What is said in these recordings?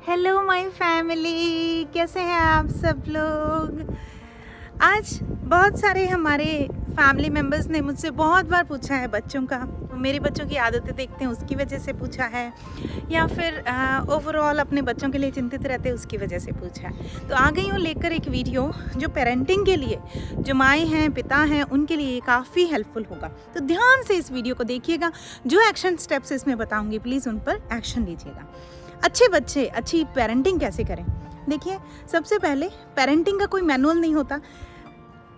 Hello my family, कैसे हैं आप सब लोग। आज बहुत सारे हमारे फैमिली मेम्बर्स ने मुझसे बहुत बार पूछा है बच्चों का, मेरे बच्चों की आदतें देखते हैं उसकी वजह से पूछा है, या फिर ओवरऑल अपने बच्चों के लिए चिंतित रहते हैं उसकी वजह से पूछा है। तो आ गई हूँ लेकर एक वीडियो जो पेरेंटिंग के लिए, जो माएँ हैं पिता हैं उनके लिए काफ़ी हेल्पफुल होगा। तो ध्यान से इस वीडियो को देखिएगा, जो एक्शन स्टेप्स इसमें बताऊँगी प्लीज़ उन पर एक्शन लीजिएगा। अच्छे बच्चे अच्छी पेरेंटिंग कैसे करें। देखिए, सबसे पहले पेरेंटिंग का कोई मैनुअल नहीं होता।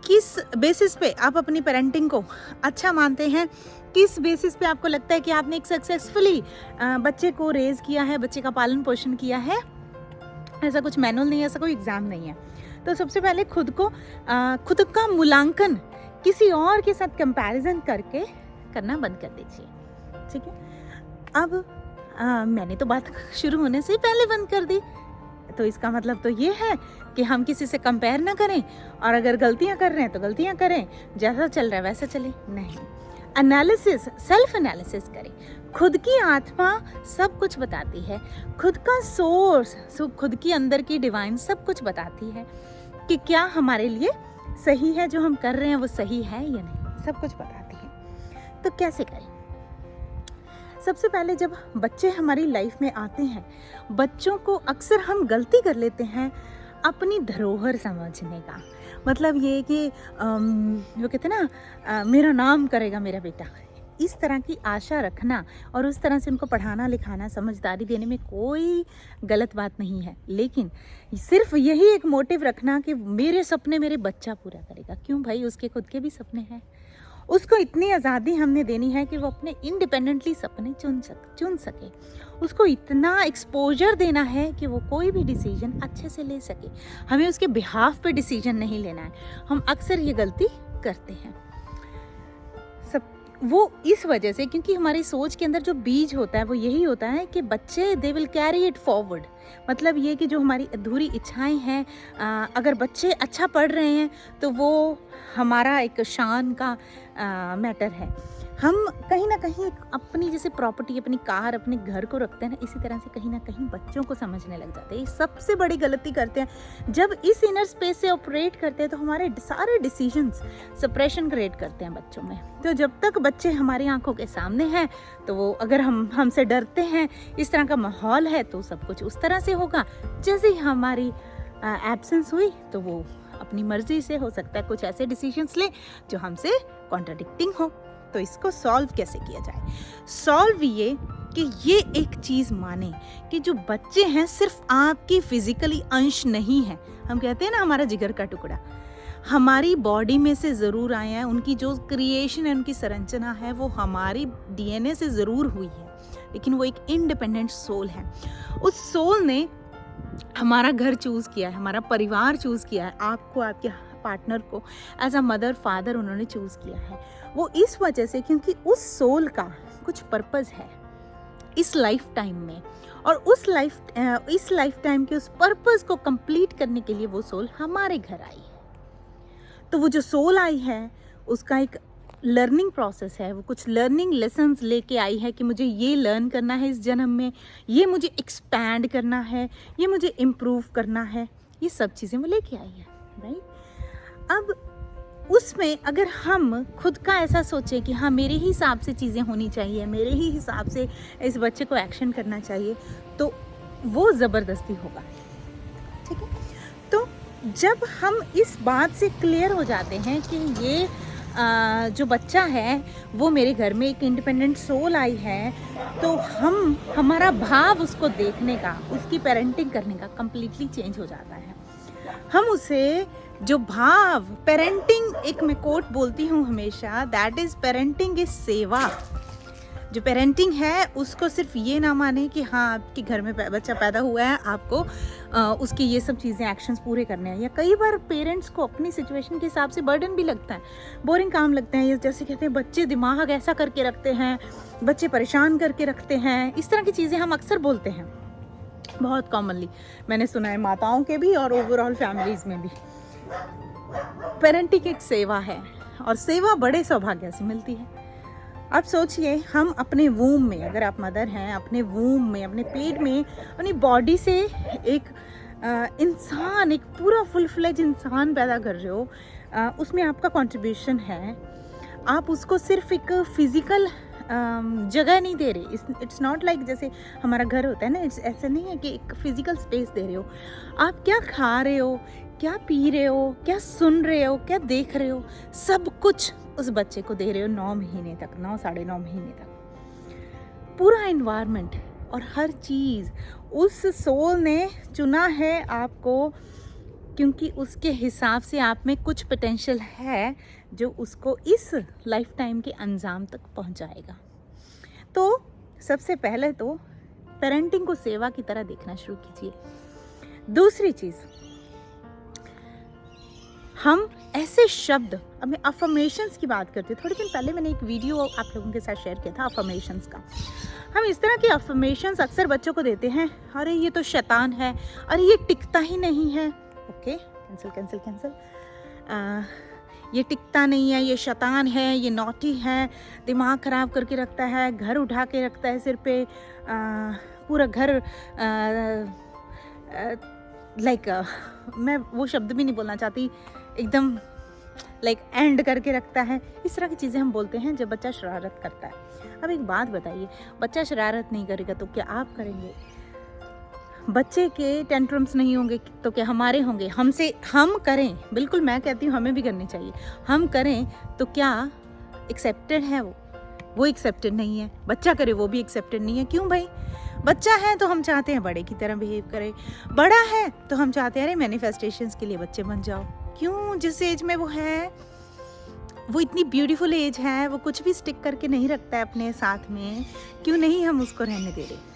किस बेसिस पे आप अपनी पेरेंटिंग को अच्छा मानते हैं, किस बेसिस पे आपको लगता है कि आपने एक सक्सेसफुली बच्चे को रेज किया है, बच्चे का पालन पोषण किया है, ऐसा कुछ मैनुअल नहीं है, ऐसा कोई एग्ज़ाम नहीं है। तो सबसे पहले खुद का मूल्यांकन किसी और के साथ कंपैरिजन करके करना बंद कर दीजिए, ठीक है। अब मैंने तो बात शुरू होने से ही पहले बंद कर दी, तो इसका मतलब तो ये है कि हम किसी से कंपेयर ना करें, और अगर गलतियां कर रहे हैं तो गलतियां करें, जैसा चल रहा है वैसा चले। नहीं, एनालिसिस, सेल्फ एनालिसिस करें। खुद की आत्मा सब कुछ बताती है, खुद का सोर्स, खुद की अंदर की डिवाइन सब कुछ बताती है कि क्या हमारे लिए सही है, जो हम कर रहे हैं वो सही है या नहीं, सब कुछ बताती है। तो कैसे करें? सबसे पहले जब बच्चे हमारी लाइफ में आते हैं, बच्चों को अक्सर हम गलती कर लेते हैं अपनी धरोहर समझने का। मतलब ये कि वो कहते हैं ना, मेरा नाम करेगा मेरा बेटा, इस तरह की आशा रखना और उस तरह से उनको पढ़ाना लिखाना समझदारी देने में कोई गलत बात नहीं है, लेकिन सिर्फ यही एक मोटिव रखना कि मेरे सपने मेरे बच्चा पूरा करेगा। क्यों भाई, उसके खुद के भी सपने हैं। उसको इतनी आज़ादी हमने देनी है कि वो अपने इंडिपेंडेंटली सपने चुन सके। उसको इतना एक्सपोजर देना है कि वो कोई भी डिसीजन अच्छे से ले सके। हमें उसके बिहाफ पे डिसीजन नहीं लेना है। हम अक्सर ये गलती करते हैं वो इस वजह से, क्योंकि हमारी सोच के अंदर जो बीज होता है वो यही होता है कि बच्चे they will carry it forward. मतलब ये कि जो हमारी अधूरी इच्छाएं हैं, अगर बच्चे अच्छा पढ़ रहे हैं तो वो हमारा एक शान का मैटर है। हम कहीं ना कहीं अपनी जैसे प्रॉपर्टी, अपनी कार, अपने घर को रखते हैं ना, इसी तरह से कहीं ना कहीं बच्चों को समझने लग जाते हैं। ये सबसे बड़ी गलती करते हैं। जब इस इनर स्पेस से ऑपरेट करते हैं तो हमारे सारे डिसीजंस सप्रेशन क्रिएट करते हैं बच्चों में। तो जब तक बच्चे हमारी आंखों के सामने हैं तो वो, अगर हमसे डरते हैं, इस तरह का माहौल है, तो सब कुछ उस तरह से होगा। जैसे ही हमारी एब्सेंस हुई तो वो अपनी मर्जी से, हो सकता है कुछ ऐसे डिसीजंस ले जो हमसे कॉन्ट्राडिक्टिंग हो। तो इसको सॉल्व कैसे किया जाए? सॉल्व ये कि ये एक चीज़ माने कि जो बच्चे हैं सिर्फ आपकी फिजिकली अंश नहीं है। हम कहते हैं ना, हमारा जिगर का टुकड़ा हमारी बॉडी में से ज़रूर आए हैं। उनकी जो क्रिएशन है, उनकी संरचना है, वो हमारी डीएनए से ज़रूर हुई है, लेकिन वो एक इंडिपेंडेंट सोल है। उस सोल ने हमारा घर चूज़ किया है, हमारा परिवार चूज़ किया है, आपको, आपके पार्टनर को एज अ मदर फादर उन्होंने चूज़ किया है। वो इस वजह से क्योंकि उस सोल का कुछ पर्पस है इस लाइफ टाइम में, और इस लाइफ टाइम के उस पर्पस को कंप्लीट करने के लिए वो सोल हमारे घर आई है। तो वो जो सोल आई है उसका एक लर्निंग प्रोसेस है, वो कुछ लर्निंग लेसन्स लेके आई है कि मुझे ये लर्न करना है इस जन्म में, ये मुझे एक्सपैंड करना है, ये मुझे इम्प्रूव करना है, ये सब चीज़ें वो लेके आई है, राइट। अब उसमें अगर हम खुद का ऐसा सोचें कि हाँ, मेरे ही हिसाब से चीज़ें होनी चाहिए, मेरे ही हिसाब से इस बच्चे को एक्शन करना चाहिए, तो वो ज़बरदस्ती होगा, ठीक है। तो जब हम इस बात से क्लियर हो जाते हैं कि ये जो बच्चा है वो मेरे घर में एक इंडिपेंडेंट सोल आई है, तो हमारा भाव उसको देखने का, उसकी पेरेंटिंग करने का कंप्लीटली चेंज हो जाता है। हम उसे जो भाव, पेरेंटिंग, एक मैं कोट बोलती हूँ हमेशा, दैट इज़ पेरेंटिंग इज सेवा। जो पेरेंटिंग है उसको सिर्फ ये ना माने कि हाँ, आपके घर में बच्चा पैदा हुआ है, आपको उसकी ये सब चीज़ें, एक्शंस पूरे करने हैं। या कई बार पेरेंट्स को अपनी सिचुएशन के हिसाब से बर्डन भी लगता है, बोरिंग काम लगते हैं। ये जैसे कहते हैं बच्चे दिमाग ऐसा करके रखते हैं, बच्चे परेशान करके रखते हैं, इस तरह की चीज़ें हम अक्सर बोलते हैं। बहुत कॉमनली मैंने सुना है, माताओं के भी और ओवरऑल फैमिलीज़ में भी। पेरेंटिंग एक सेवा है और सेवा बड़े सौभाग्य से मिलती है। आप सोचिए, हम अपने वूम में, अगर आप मदर हैं, अपने वूम में, अपने पेट में, अपनी बॉडी से एक इंसान, एक पूरा फुल फ्लेज इंसान पैदा कर रहे हो, उसमें आपका कंट्रीब्यूशन है। आप उसको सिर्फ एक फिजिकल जगह नहीं दे रहे। इट्स नॉट लाइक जैसे हमारा घर होता है ना, इट्स ऐसे नहीं है कि एक फिजिकल स्पेस दे रहे हो। आप क्या खा रहे हो, क्या पी रहे हो, क्या सुन रहे हो, क्या देख रहे हो, सब कुछ उस बच्चे को दे रहे हो 9 महीने तक, 9 साढ़े 9 महीने तक। पूरा एनवायरनमेंट और हर चीज़ उस सोल ने चुना है आपको, क्योंकि उसके हिसाब से आप में कुछ पोटेंशियल है जो उसको इस लाइफ टाइम के अंजाम तक पहुंचाएगा। तो सबसे पहले तो पेरेंटिंग को सेवा की तरह देखना शुरू कीजिए। दूसरी चीज़, हम ऐसे शब्द, अब मैं अफर्मेशंस की बात करती हूँ। थोड़े दिन पहले मैंने एक वीडियो आप लोगों के साथ शेयर किया था अफर्मेशंस का। हम इस तरह के अफर्मेशंस अक्सर बच्चों को देते हैं, अरे ये तो शैतान है, अरे ये टिकता ही नहीं है। Okay, cancel cancel cancel. ये टिकता नहीं है, ये शैतान है, ये नॉटी है, दिमाग ख़राब करके रखता है, घर उठा के रखता है सिर पे, पूरा घर लाइक मैं वो शब्द भी नहीं बोलना चाहती, एकदम लाइक एंड करके रखता है। इस तरह की चीज़ें हम बोलते हैं जब बच्चा शरारत करता है। अब एक बात बताइए, बच्चा शरारत नहीं करेगा तो क्या आप करेंगे? बच्चे के टेंट्रम्स नहीं होंगे तो क्या हमारे होंगे? हमसे हम करें, बिल्कुल मैं कहती हूँ हमें भी करनी चाहिए, हम करें तो क्या एक्सेप्टेड है? वो एक्सेप्टेड नहीं है। बच्चा करे वो भी एक्सेप्टेड नहीं है। क्यों भाई? बच्चा है तो हम चाहते हैं बड़े की तरह बिहेव करे, बड़ा है तो हम चाहते हैं अरे मैनिफेस्टेशंस के लिए बच्चे बन जाओ। क्यों? जिस एज में वो है, वो इतनी ब्यूटीफुल एज है, वो कुछ भी स्टिक करके नहीं रखता है अपने साथ में, क्यों नहीं हम उसको रहने दे रहे?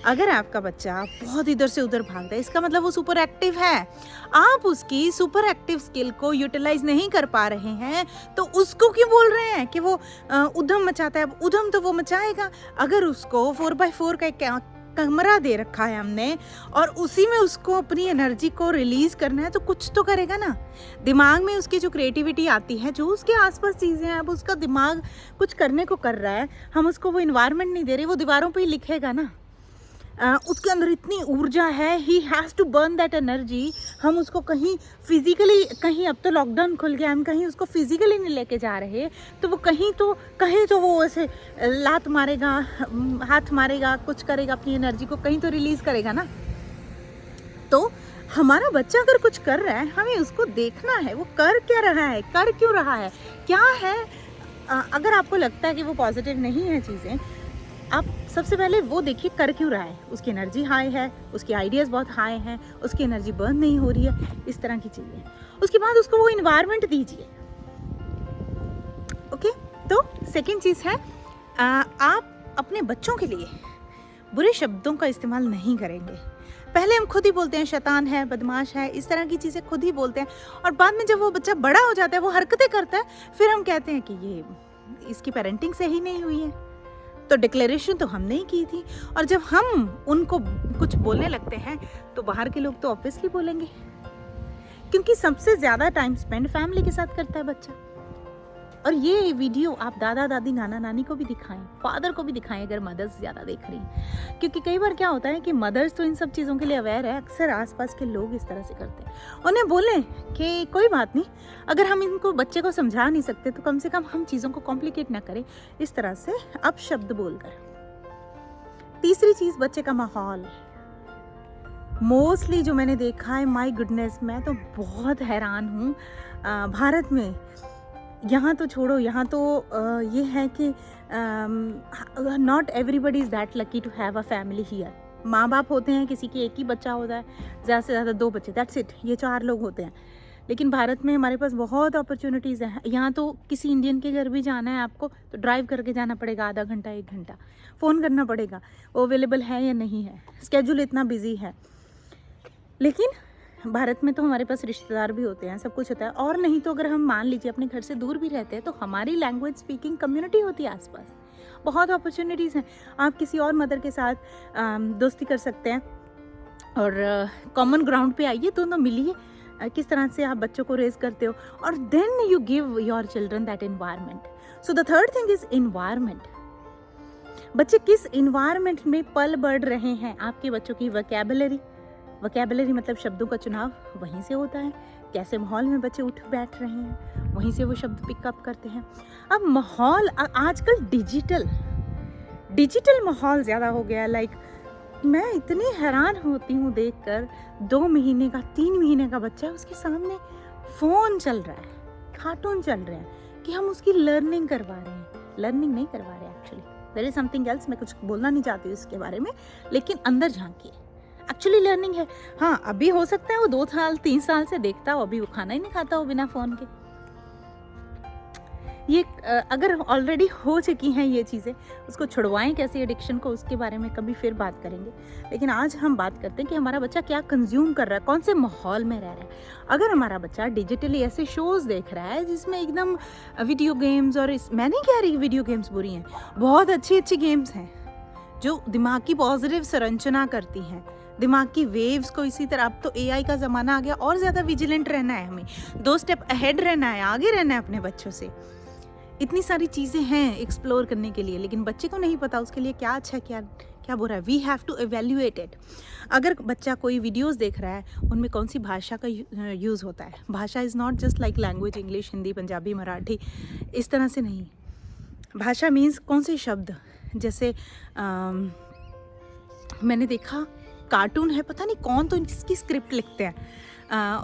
अगर आपका बच्चा बहुत इधर से उधर भागता है, इसका मतलब वो सुपर एक्टिव है। आप उसकी सुपर एक्टिव स्किल को यूटिलाइज नहीं कर पा रहे हैं, तो उसको क्यों बोल रहे हैं कि वो उधम मचाता है? उधम तो वो मचाएगा। अगर उसको 4x4 का एक कमरा दे रखा है हमने, और उसी में उसको अपनी एनर्जी को रिलीज करना है, तो कुछ तो करेगा ना। दिमाग में उसकी जो क्रिएटिविटी आती है, जो उसके आसपास चीज़ें हैं, अब उसका दिमाग कुछ करने को कर रहा है, हम उसको वो इन्वायरमेंट नहीं दे रहे, वो दीवारों पे ही लिखेगा ना। उसके अंदर इतनी ऊर्जा है, he has to burn that energy. हम उसको कहीं फिजिकली, कहीं अब तो लॉकडाउन खुल गया, हम कहीं उसको फिजिकली नहीं लेके जा रहे, तो वो कहीं तो वो ऐसे लात मारेगा, हाथ मारेगा, कुछ करेगा, अपनी एनर्जी को कहीं तो रिलीज करेगा ना। तो हमारा बच्चा अगर कुछ कर रहा है, हमें उसको देखना है वो कर क्या रहा है, कर क्यों रहा है, क्या है। अगर आपको लगता है कि वो पॉजिटिव नहीं है चीज़ें, आप सबसे पहले वो देखिए कर क्यों रहा है। उसकी एनर्जी हाई है, उसके आइडियाज़ बहुत हाई हैं, उसकी एनर्जी बर्न नहीं हो रही है, इस तरह की चीज़ें। उसके बाद उसको वो इन्वायरमेंट दीजिए। ओके, तो सेकंड चीज़ है, आप अपने बच्चों के लिए बुरे शब्दों का इस्तेमाल नहीं करेंगे। पहले हम खुद ही बोलते हैं शैतान है, बदमाश है, इस तरह की चीज़ें खुद ही बोलते हैं, और बाद में जब वो बच्चा बड़ा हो जाता है, वो हरकतें करता है, फिर हम कहते हैं कि ये इसकी पेरेंटिंग सही नहीं हुई है। तो डिक्लेरेशन तो हमने ही की थी, और जब हम उनको कुछ बोलने लगते हैं तो बाहर के लोग तो ऑब्वियसली बोलेंगे, क्योंकि सबसे ज़्यादा टाइम स्पेंड फैमिली के साथ करता है बच्चा। और ये वीडियो आप दादा दादी नाना नानी को भी दिखाएं, फादर को भी दिखाएं अगर मदर्स ज़्यादा देख रही हैं, क्योंकि कई बार क्या होता है कि मदर्स तो इन सब चीज़ों के लिए अवेयर है, अक्सर आसपास के लोग इस तरह से करते हैं। उन्हें बोलें कि कोई बात नहीं, अगर हम इनको बच्चे को समझा नहीं सकते तो कम से कम हम चीज़ों को कॉम्प्लिकेट ना करें इस तरह से अपशब्द बोलकर। तीसरी चीज़, बच्चे का माहौल। मोस्टली जो मैंने देखा है, माय गुडनेस, मैं तो बहुत हैरान हूँ। भारत में यहाँ तो छोड़ो, यहाँ तो ये है कि not everybody is that lucky to have a family here. माँ बाप होते हैं, किसी की एक ही बच्चा होता है, ज़्यादा से ज़्यादा 2 बच्चे, दैट्स इट, ये 4 लोग होते हैं। लेकिन भारत में हमारे पास बहुत अपॉर्चुनिटीज़ हैं। यहाँ तो किसी इंडियन के घर भी जाना है आपको तो ड्राइव करके जाना पड़ेगा, आधा घंटा 1 घंटा, फ़ोन करना पड़ेगा वो अवेलेबल है या नहीं है, स्केड्यूल इतना बिजी है। लेकिन भारत में तो हमारे पास रिश्तेदार भी होते हैं, सब कुछ होता है। और नहीं तो अगर हम मान लीजिए अपने घर से दूर भी रहते हैं, तो हमारी लैंग्वेज स्पीकिंग कम्युनिटी होती है आसपास, बहुत अपॉर्चुनिटीज़ हैं। आप किसी और मदर के साथ दोस्ती कर सकते हैं, और कॉमन ग्राउंड पे आइए, तो मिलिए किस तरह से आप बच्चों को रेज करते हो, और then you give your children that environment. So the third thing is environment. बच्चे किस इन्वायरमेंट में पल बढ़ रहे हैं, आपके बच्चों की वोकैबुलरी मतलब शब्दों का चुनाव वहीं से होता है। कैसे माहौल में बच्चे उठ बैठ रहे हैं, वहीं से वो शब्द पिकअप करते हैं। अब माहौल आजकल डिजिटल माहौल ज़्यादा हो गया। लाइक मैं इतनी हैरान होती हूँ देखकर, 2 महीने का 3 महीने का बच्चा है, उसके सामने फ़ोन चल रहा है, कार्टून चल रहे हैं, कि हम उसकी लर्निंग करवा रहे हैं। लर्निंग नहीं करवा रहे actually, there is something else. मैं कुछ बोलना नहीं चाहती हूँ इसके बारे में, लेकिन अंदर झांकिए, एक्चुअली लर्निंग है। हाँ, अभी हो सकता है वो 2 साल 3 साल से देखता हो, अभी वो खाना ही नहीं खाता हो बिना फ़ोन के। ये अगर ऑलरेडी हो चुकी हैं ये चीज़ें, उसको छुड़वाएं कैसे एडिक्शन को, उसके बारे में कभी फिर बात करेंगे। लेकिन आज हम बात करते हैं कि हमारा बच्चा क्या कंज्यूम कर रहा है, कौन से माहौल में रह रहा है। अगर हमारा बच्चा डिजिटली ऐसे शोज़ देख रहा है जिसमें एकदम वीडियो गेम्स, और मैं नहीं कह रही वीडियो गेम्स बुरी हैं, बहुत अच्छी गेम्स हैं जो दिमाग की पॉजिटिव संरचना करती हैं, दिमाग की वेव्स को। इसी तरह अब तो एआई का ज़माना आ गया, और ज़्यादा विजिलेंट रहना है हमें, 2 स्टेप अहेड रहना है, आगे रहना है अपने बच्चों से। इतनी सारी चीज़ें हैं एक्सप्लोर करने के लिए, लेकिन बच्चे को नहीं पता उसके लिए क्या अच्छा है क्या बुरा है। We have to evaluate it. अगर बच्चा कोई वीडियोस देख रहा है, उनमें कौन सी भाषा का यूज़ होता है। भाषा is not just like language, English, Hindi, Punjabi, Marathi, इस तरह से नहीं। भाषा मीन्स कौन से शब्द, जैसे मैंने देखा कार्टून है, पता नहीं कौन तो इसकी स्क्रिप्ट लिखते हैं,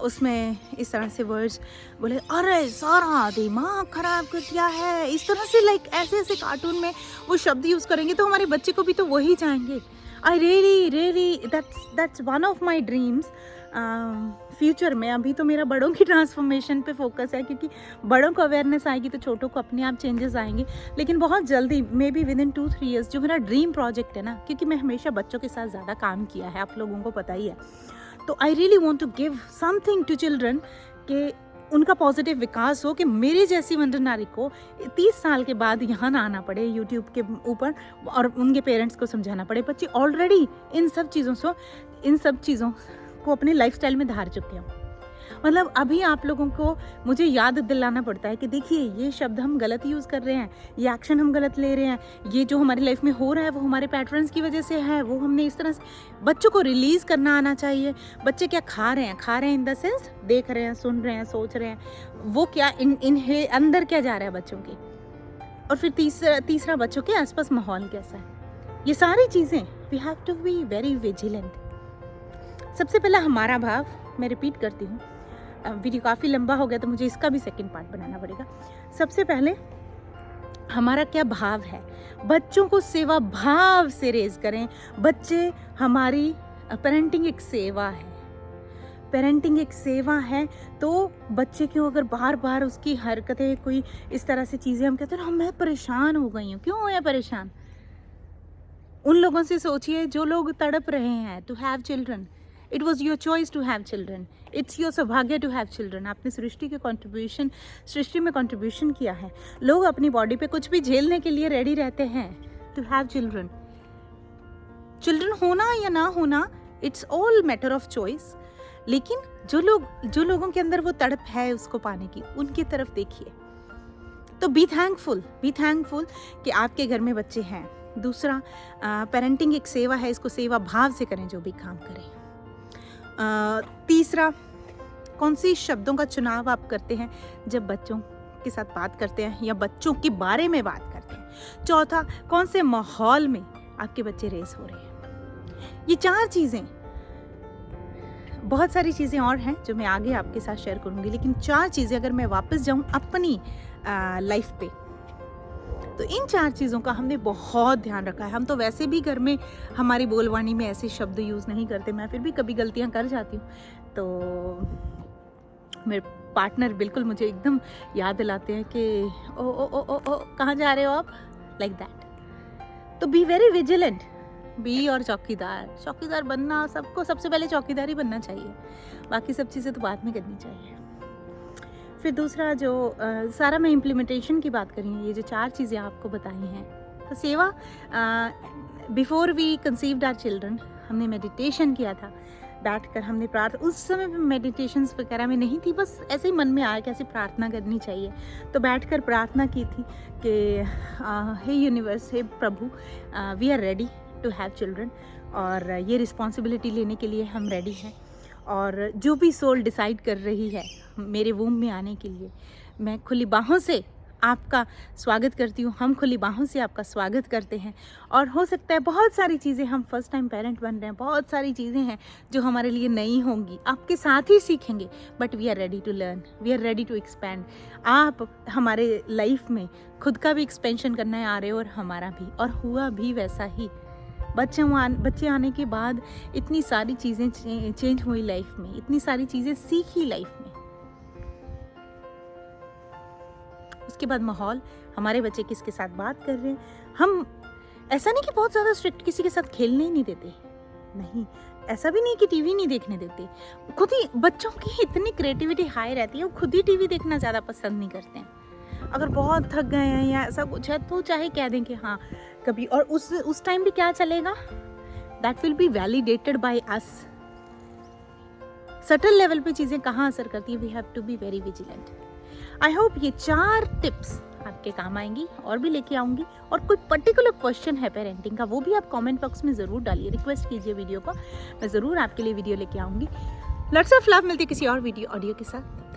उसमें इस तरह से वर्ड्स बोले, अरे सारा दिमाग खराब कर दिया है, इस तरह से। लाइक ऐसे कार्टून में वो शब्द यूज़ करेंगे तो हमारे बच्चे को भी तो वही चाहेंगे। I really that's one of my dreams future में। अभी तो मेरा बड़ों की ट्रांसफॉर्मेशन पे फोकस है, क्योंकि बड़ों को अवेयरनेस आएगी तो छोटों को अपने आप चेंजेस आएंगे। लेकिन बहुत जल्दी, may be with in 2-3 years, जो मेरा ड्रीम प्रोजेक्ट है ना, क्योंकि मैं हमेशा बच्चों के साथ ज़्यादा काम किया है, आप लोगों को पता ही है, तो I really want to give something to children, कि उनका पॉजिटिव विकास हो, कि मेरी जैसी वंदना नारी को 30 साल के बाद यहाँ ना आना पड़े यूट्यूब के ऊपर और उनके पेरेंट्स को समझाना पड़े। बच्चे ऑलरेडी इन सब चीज़ों को अपने लाइफस्टाइल में धार चुके हैं। मतलब अभी आप लोगों को मुझे याद दिलाना पड़ता है कि देखिए, ये शब्द हम गलत यूज़ कर रहे हैं, ये एक्शन हम गलत ले रहे हैं, ये जो हमारी लाइफ में हो रहा है वो हमारे पैटर्न्स की वजह से है, वो हमने इस तरह से। बच्चों को रिलीज़ करना आना चाहिए। बच्चे क्या खा रहे हैं इन द सेंस देख रहे हैं, सुन रहे हैं, सोच रहे हैं, वो क्या इन अंदर क्या जा रहा है बच्चों के। और फिर तीसरा बच्चों के आसपास माहौल कैसा है। ये सारी चीज़ें we have to be very vigilant. सबसे पहला हमारा भाव, मैं रिपीट करती हूँ, वीडियो काफ़ी लंबा हो गया तो मुझे इसका भी सेकंड पार्ट बनाना पड़ेगा। सबसे पहले हमारा क्या भाव है, बच्चों को सेवा भाव से रेज करें। बच्चे हमारी पेरेंटिंग एक सेवा है, पेरेंटिंग एक सेवा है। तो बच्चे क्यों अगर बार बार उसकी हरकतें, कोई इस तरह से चीज़ें हम कहते हैं, मैं परेशान हो गई हूँ, क्यों हुए परेशान? उन लोगों से सोचिए जो लोग तड़प रहे हैं to have children. It was your choice to have children, it's your सौभाग्य टू हैव चिल्ड्रन। आपने सृष्टि में कंट्रीब्यूशन किया है। लोग अपनी बॉडी पे कुछ भी झेलने के लिए रेडी रहते हैं टू हैव चिल्ड्रन। चिल्ड्रन होना या ना होना, it's all matter of choice. लेकिन जो लोगों के अंदर वो तड़प है उसको पाने की, उनकी तरफ देखिए। तो बी थैंकफुल कि आपके घर में बच्चे हैं। दूसरा, पेरेंटिंग एक सेवा है, इसको सेवा भाव से करें जो भी काम करें। तीसरा, कौन सी शब्दों का चुनाव आप करते हैं जब बच्चों के साथ बात करते हैं या बच्चों के बारे में बात करते हैं। चौथा, कौन से माहौल में आपके बच्चे रेस हो रहे हैं। ये 4 चीज़ें, बहुत सारी चीज़ें और हैं जो मैं आगे आपके साथ शेयर करूँगी, लेकिन 4 चीज़ें अगर मैं वापस जाऊँ अपनी लाइफ पे, तो इन 4 चीज़ों का हमने बहुत ध्यान रखा है। हम तो वैसे भी घर में हमारी बोलवाणी में ऐसे शब्द यूज़ नहीं करते, मैं फिर भी कभी गलतियाँ कर जाती हूँ। तो मेरे पार्टनर बिल्कुल मुझे एकदम याद दिलाते हैं कि ओ कहाँ जा रहे हो आप, लाइक दैट। तो बी वेरी विजिलेंट, बी और चौकीदार बनना, सबको सबसे पहले चौकीदार ही बनना चाहिए, बाकी सब चीज़ें तो बाद में करनी चाहिए। फिर दूसरा जो सारा मैं इम्प्लीमेंटेशन की बात करी, ये जो 4 चीज़ें आपको बताई हैं, तो सेवा, before we conceived our children हमने मेडिटेशन किया था, बैठकर हमने प्रार्थना, उस समय पे मेडिटेशंस वगैरह में नहीं थी, बस ऐसे ही मन में आया कि ऐसे प्रार्थना करनी चाहिए, तो बैठकर प्रार्थना की थी कि हे यूनिवर्स, हे प्रभु, we are ready to have children, और ये रिस्पॉन्सिबिलिटी लेने के लिए हम रेडी हैं, और जो भी सोल डिसाइड कर रही है मेरे वूम में आने के लिए, मैं खुली बाहों से आपका स्वागत करती हूँ, हम खुली बाहों से आपका स्वागत करते हैं। और हो सकता है बहुत सारी चीज़ें, हम फर्स्ट टाइम पेरेंट बन रहे हैं, बहुत सारी चीज़ें हैं जो हमारे लिए नई होंगी, आपके साथ ही सीखेंगे, but we are ready to learn, we are ready to expand. आप हमारे लाइफ में खुद का भी एक्सपेंशन करने आ रहे हो और हमारा भी, और हुआ भी वैसा ही। बच्चे आने के बाद इतनी सारी चीज़ें चेंज हुई लाइफ में, इतनी सारी चीज़ें सीखी लाइफ में। उसके बाद माहौल, हमारे बच्चे किसके साथ बात कर रहे हैं, हम ऐसा नहीं कि बहुत ज़्यादा स्ट्रिक्ट किसी के साथ खेलने ही नहीं देते, नहीं, ऐसा भी नहीं कि टीवी नहीं देखने देते, खुद ही बच्चों की इतनी क्रिएटिविटी हाई रहती है, वो खुद ही टीवी देखना ज़्यादा पसंद नहीं करते हैं। अगर बहुत थक गए हैं या ऐसा कुछ है तो चाहे कह दें कि हाँ कभी, और उस टाइम भी क्या चलेगा, that will be validated by us. Subtle level पे चीज़ें कहाँ असर करती है, we have to be very vigilant. I hope ये 4 टिप्स आपके काम आएंगी, और भी लेके आऊँगी, और कोई पर्टिकुलर क्वेश्चन है पेरेंटिंग का, वो भी आप कमेंट बॉक्स में ज़रूर डालिए, रिक्वेस्ट कीजिए वीडियो को, मैं ज़रूर आपके लिए वीडियो लेके आऊँगी। लॉट्स ऑफ लव, मिलती है किसी और वीडियो ऑडियो के साथ।